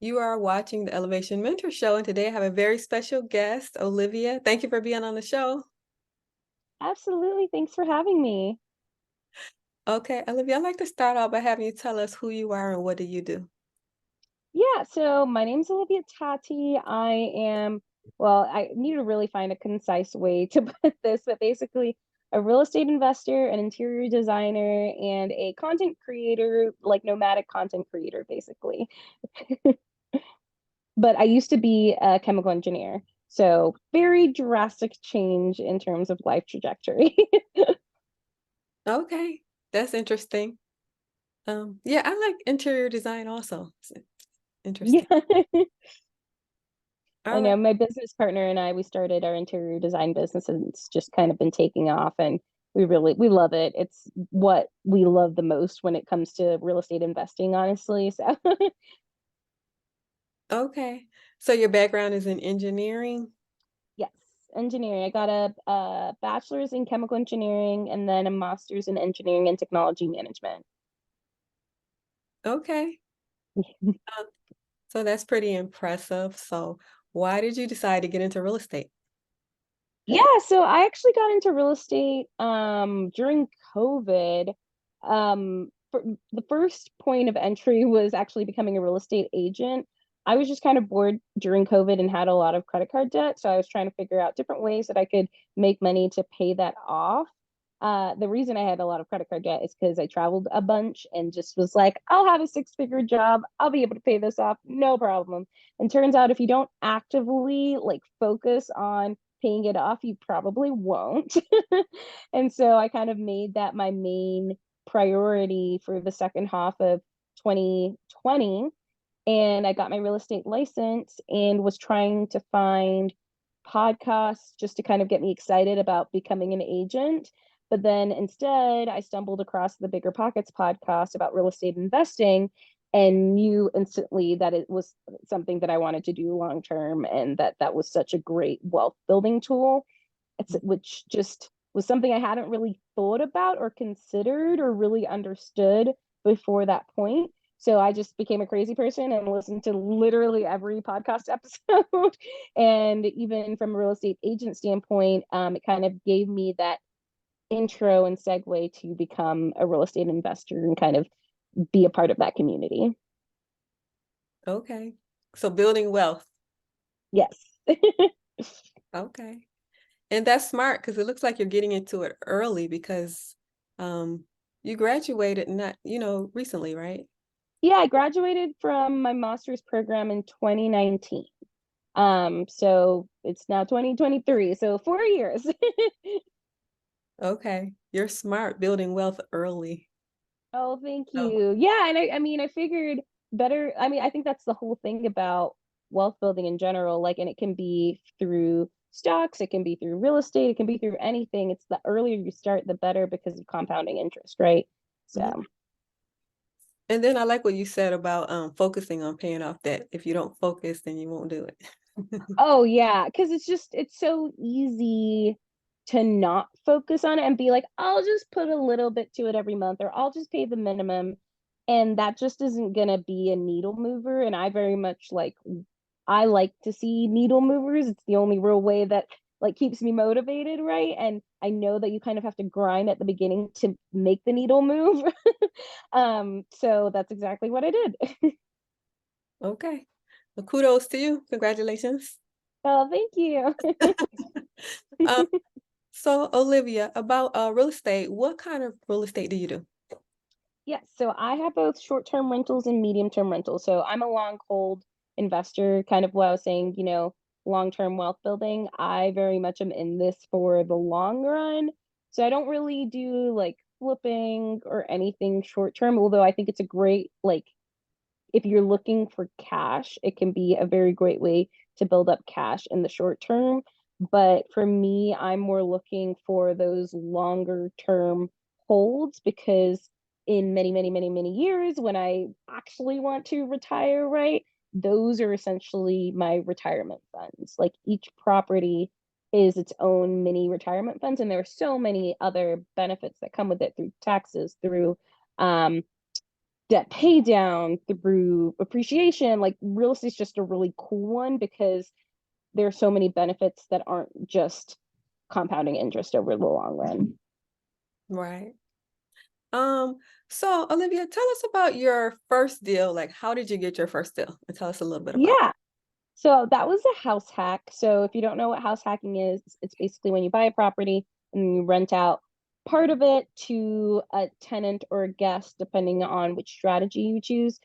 You are watching the Elevation Mentor Show, and today I have a very special guest, Olivia. Thank you for being on the show. Absolutely. Thanks for having me. Okay, Olivia, I'd like to start off by having you tell us who you are and what do you do? Yeah, so my name's Olivia Tati. I need to really find a concise way to put this, but basically a real estate investor, an interior designer, and a content creator, like nomadic content creator, basically. But I used to be a chemical engineer. So very drastic change in terms of life trajectory. Okay, that's interesting. Yeah, I like interior design also. It's interesting. Yeah. I All know right. my business partner and I, we started our interior design business and it's just kind of been taking off and we love it. It's what we love the most when it comes to real estate investing, honestly. So Okay. So your background is in engineering? yes, engineering. I got a bachelor's in chemical engineering and then a master's in engineering and technology management. Okay. Uh, so that's pretty impressive. So why did you decide to get into real estate? Yeah, so I actually got into real estate during COVID. For the first point of entry was actually becoming a real estate agent. I was just kind of bored during COVID and had a lot of credit card debt, so I was trying to figure out different ways that I could make money to pay that off. The reason I had a lot of credit card debt is because I traveled a bunch and just was like, I'll have a six-figure job. I'll be able to pay this off, no problem. And turns out if you don't actively like focus on paying it off, you probably won't. And so I kind of made that my main priority for the second half of 2020. And I got my real estate license and was trying to find podcasts just to kind of get me excited about becoming an agent. But then instead, I stumbled across the Bigger Pockets podcast about real estate investing and knew instantly that it was something that I wanted to do long term and that was such a great wealth building tool. Which just was something I hadn't really thought about or considered or really understood before that point. So I just became a crazy person and listened to literally every podcast episode. And even from a real estate agent standpoint, it kind of gave me that intro and segue to become a real estate investor and kind of be a part of that community. Okay. So building wealth. Yes. Okay. And that's smart because it looks like you're getting into it early because um you graduated not, recently, right? Yeah, I graduated from my master's program in 2019. So it's now 2023, so 4 years. Okay. You're smart building wealth early. Oh, thank Oh, you. Yeah, and I mean, I figured better. I mean, I think that's the whole thing about wealth building in general. Like, and it can be through stocks, it can be through real estate, it can be through anything. It's the earlier you start, the better because of compounding interest, right? mhm. So, And then I like what you said about focusing on paying off debt. If you don't focus, then you won't do it. oh yeah, because it's so easy to not focus on it and be like, I'll just put a little bit to it every month, or I'll just pay the minimum. And that just isn't gonna be a needle mover. And I very much I like to see needle movers. It's the only real way that like keeps me motivated, right? And I know that you kind of have to grind at the beginning to make the needle move. So that's exactly what I did. Okay. Well, kudos to you. Congratulations. Oh, thank you. Um, so Olivia, about real estate, what kind of real estate do you do? Yes, so I have both short-term rentals and medium-term rentals. So I'm a long hold investor, kind of what I was saying, long-term wealth building. I very much am in this for the long run. So I don't really do like flipping or anything short-term, although I think it's a great like if you're looking for cash, it can be a very great way to build up cash in the short term. But for me, I'm more looking for those longer term holds because in many, many, many, many years, when I actually want to retire, right, those are essentially my retirement funds. Like each property is its own mini retirement funds, and there are so many other benefits that come with it through taxes, through um, debt pay down, through appreciation. Like real estate's just a really cool one because there are so many benefits that aren't just compounding interest over the long run. Right. Um, so Olivia, tell us about your first deal. Like, how did you get your first deal? And tell us a little bit about Yeah. So that was a house hack. So if you don't know what house hacking is, it's basically when you buy a property and you rent out part of it to a tenant or a guest, depending on which strategy you choose.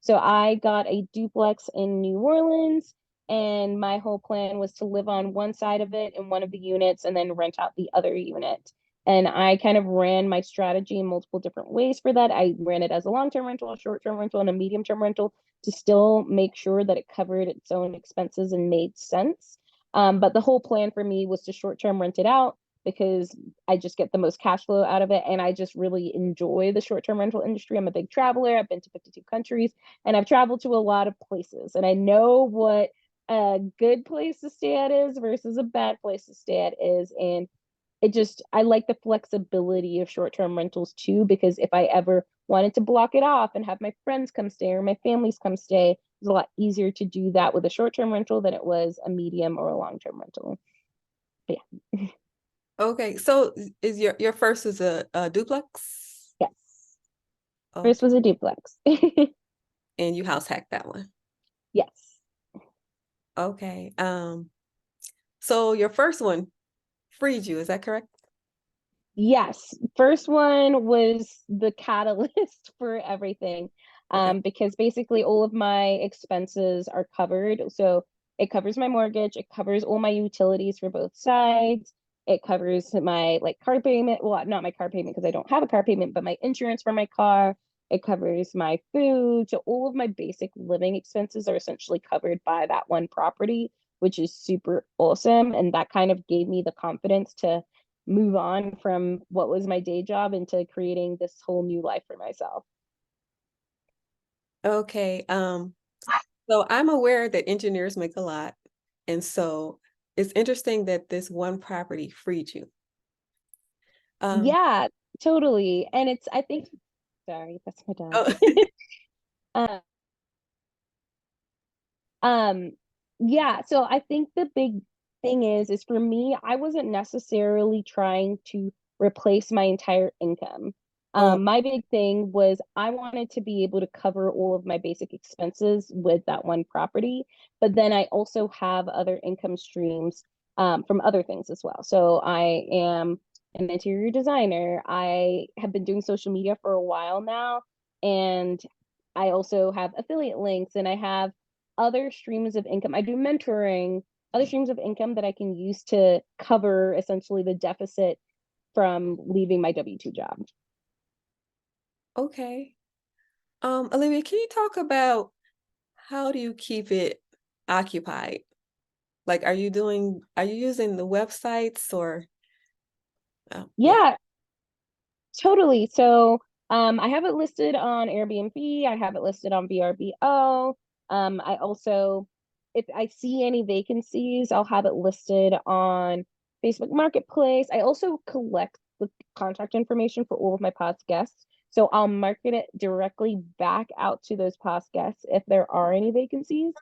So I got a duplex in New Orleans, and my whole plan was to live on one side of it in one of the units and then rent out the other unit. And I kind of ran my strategy in multiple different ways for that. I ran it as a long term rental, a short term rental, and a medium term rental to still make sure that it covered its own expenses and made sense. But the whole plan for me was to short term rent it out because I just get the most cash flow out of it. And I just really enjoy the short term rental industry. I'm a big traveler. I've been to 52 countries and I've traveled to a lot of places. And I know what a good place to stay at is versus a bad place to stay at is. And I like the flexibility of short-term rentals too, because if I ever wanted to block it off and have my friends come stay or my families come stay, it's a lot easier to do that with a short-term rental than it was a medium or a long-term rental. But yeah. Okay, so is your first is a duplex? Yes. First Okay, was a duplex. and you house hacked that one. Yes. Okay. So your first one freed you, is that correct? Yes, first one was the catalyst for everything, Okay. because basically all of my expenses are covered. So it covers my mortgage, it covers all my utilities for both sides, it covers my like car payment. Well, not my car payment because I don't have a car payment, but my insurance for my car. It covers my food. So all of my basic living expenses are essentially covered by that one property, which is super awesome. And that kind of gave me the confidence to move on from what was my day job into creating this whole new life for myself. Okay. So I'm aware that engineers make a lot, and so it's interesting that this one property freed you. Um, Yeah, totally. And it's, I think, sorry, that's my dog. oh, uh, Um, yeah, so I think the big thing is for me, I wasn't necessarily trying to replace my entire income. oh, My big thing was I wanted to be able to cover all of my basic expenses with that one property, but then I also have other income streams from other things as well. So I am an interior designer. I have been doing social media for a while now, and I also have affiliate links and I have other streams of income. I do mentoring, other streams of income that I can use to cover essentially the deficit from leaving my W-2 job. okay. Olivia, can you talk about how do you keep it occupied? Like, are you using the websites or, yeah. Yeah, totally. So I have it listed on Airbnb. I have it listed on VRBO. I also, if I see any vacancies, I'll have it listed on Facebook Marketplace. I also collect the contact information for all of my past guests. So I'll market it directly back out to those past guests if there are any vacancies.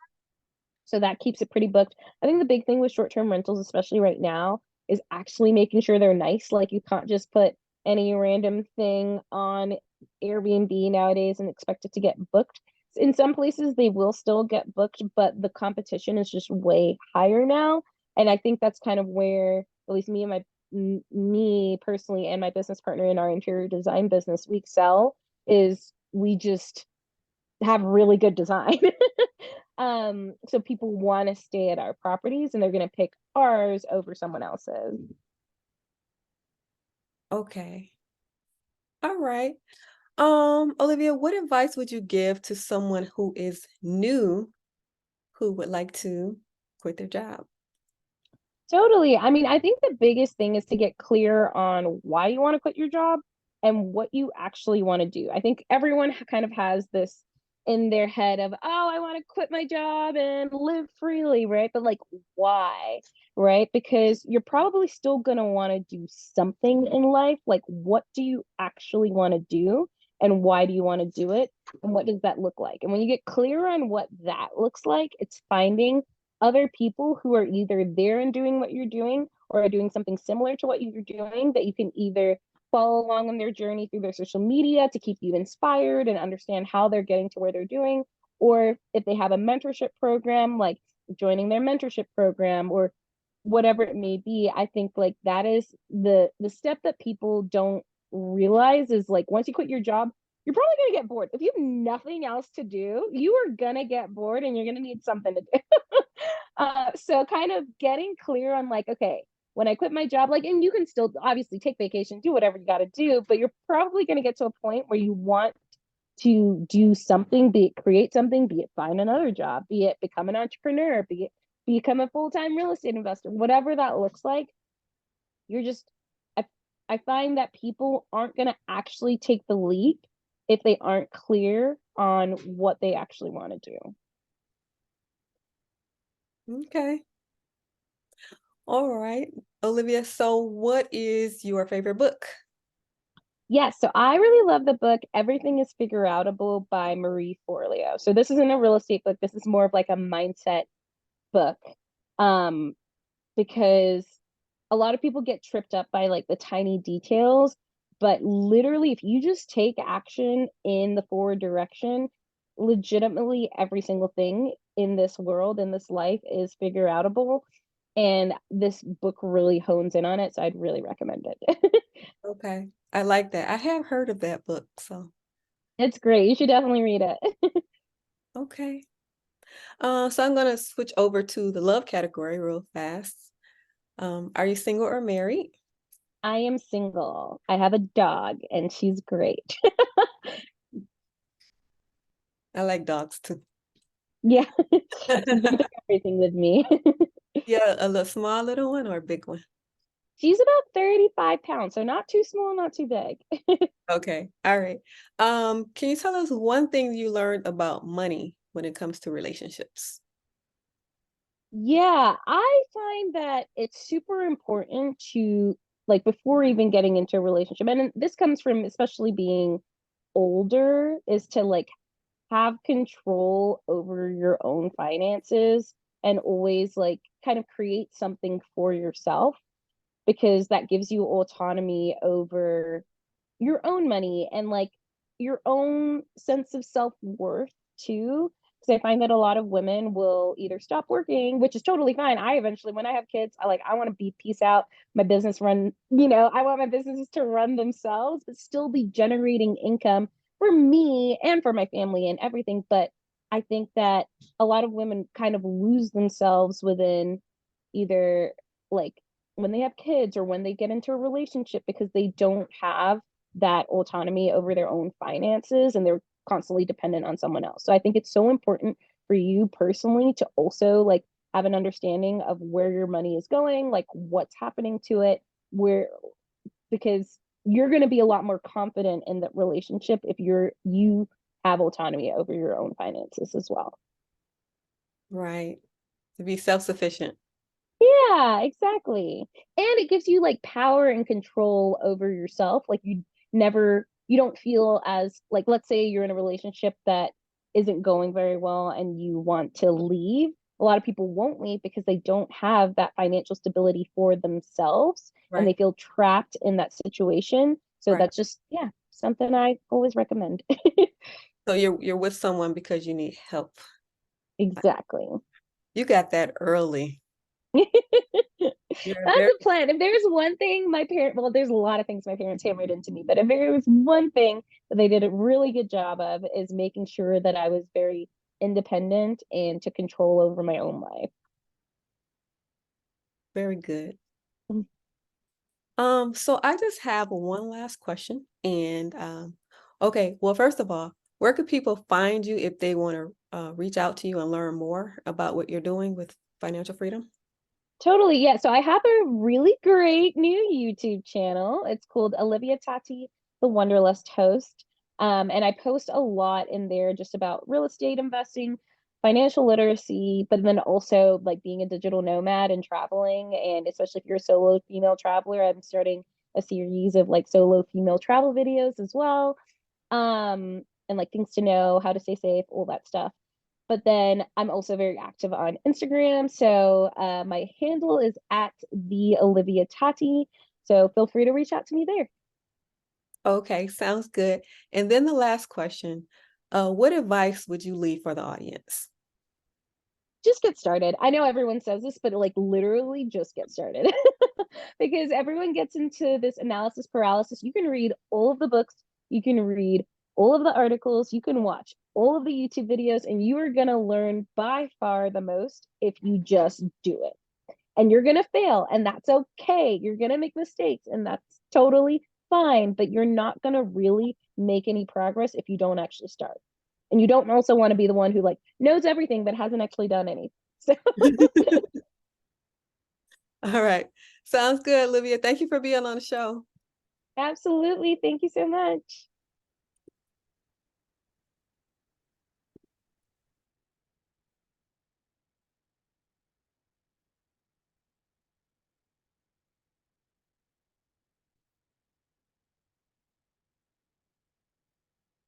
So that keeps it pretty booked. I think the big thing with short-term rentals, especially right now, is actually making sure they're nice. Like you can't just put any random thing on Airbnb nowadays and expect it to get booked. In some places, they will still get booked, but the competition is just way higher now. And I think that's kind of where, at least me personally and my business partner in our interior design business, we excel is we just have really good design. So people want to stay at our properties and they're going to pick ours over someone else's. Okay. All right. Olivia, what advice would you give to someone who is new who would like to quit their job? Totally. I mean, I think the biggest thing is to get clear on why you want to quit your job and what you actually want to do. I think everyone kind of has this in their head of, oh, I want to quit my job and live freely, right? But like, why? Right? Because you're probably still going to want to do something in life. Like, what do you actually want to do? and why do you want to do it, and what does that look like? And when you get clear on what that looks like, it's finding other people who are either there and doing what you're doing or are doing something similar to what you're doing that you can either follow along on their journey through their social media to keep you inspired and understand how they're getting to where they're doing, or if they have a mentorship program, like joining their mentorship program or whatever it may be. I think like that is the step that people don't realize is like once you quit your job, you're probably going to get bored. If you have nothing else to do, you are going to get bored and you're going to need something to do. So kind of getting clear on like, okay, when I quit my job, like, and you can still obviously take vacation, do whatever you got to do, but you're probably going to get to a point where you want to do something, be it create something, be it find another job, be it become an entrepreneur, be it become a full-time real estate investor, whatever that looks like. You're just, I, I find that people aren't going to actually take the leap if they aren't clear on what they actually want to do. Okay. All right. Olivia, so what is your favorite book? Yes, so I really love the book Everything is Figure Outable by Marie Forleo. So this isn't a real estate book. This is more of like a mindset book. Um, because a lot of people get tripped up by like the tiny details, but literally if you just take action in the forward direction, legitimately every single thing in this world, in this life is figure outable. And this book really hones in on it, so I'd really recommend it. Okay. I like that. I have heard of that book, so It's great. You should definitely read it. okay. So I'm gonna switch over to the love category real fast. Are you single or married? I am single. I have a dog and she's great. I like dogs too. Yeah, she's been through everything with me. Yeah, a little small little one or a big one? She's about 35 pounds, so not too small, not too big. Okay. All right. Can you tell us one thing you learned about money when it comes to relationships? Yeah, I find that it's super important to like before even getting into a relationship, and this comes from especially being older, is to like have control over your own finances and always like kind of create something for yourself because that gives you autonomy over your own money and like your own sense of self-worth too, because I find that a lot of women will either stop working, which is totally fine. I eventually, when I have kids, I want to be peace out, my business run, I want my businesses to run themselves but still be generating income for me and for my family and everything. But I think that a lot of women kind of lose themselves within either like when they have kids or when they get into a relationship because they don't have that autonomy over their own finances and they're constantly dependent on someone else. So I think it's so important for you personally to also like have an understanding of where your money is going, like what's happening to it, where because you're going to be a lot more confident in that relationship if you have autonomy over your own finances as well. Right. To be self-sufficient. Yeah, exactly. And it gives you like power and control over yourself. Like you don't feel as like, let's say you're in a relationship that isn't going very well and you want to leave. A lot of people won't leave because they don't have that financial stability for themselves and they Right. feel trapped in that situation. So Right. that's just, yeah, something I always recommend. So you're with someone because you need help. Exactly. You got that early. You're That's very the plan. If there's one thing well, there's a lot of things my parents hammered into me, but if there was one thing that they did a really good job of is making sure that I was very independent and took control over my own life. very good. So I just have one last question. And okay, well, first of all, where could people find you if they want to reach out to you and learn more about what you're doing with financial freedom? Totally. Yeah. So I have a really great new YouTube channel. It's called Olivia Tati, the Wanderlust host. And I post a lot in there just about real estate investing, financial literacy, but then also like being a digital nomad and traveling. And especially if you're a solo female traveler, I'm starting a series of like solo female travel videos as well. and like things to know, how to stay safe, all that stuff. But then I'm also very active on Instagram. So my handle is at the Olivia Tati. So feel free to reach out to me there. Okay, sounds good. And then the last question, what advice would you leave for the audience? Just get started. I know everyone says this, but like literally just get started. Because everyone gets into this analysis paralysis. You can read all of the books, you can read all of the articles, you can watch all of the YouTube videos, and you are going to learn by far the most if you just do it. And you're going to fail, and that's okay. You're going to make mistakes, and that's totally fine, but you're not going to really make any progress if you don't actually start. And you don't also want to be the one who like knows everything but hasn't actually done any. So All right. Sounds good, Olivia. Thank you for being on the show. absolutely. Thank you so much.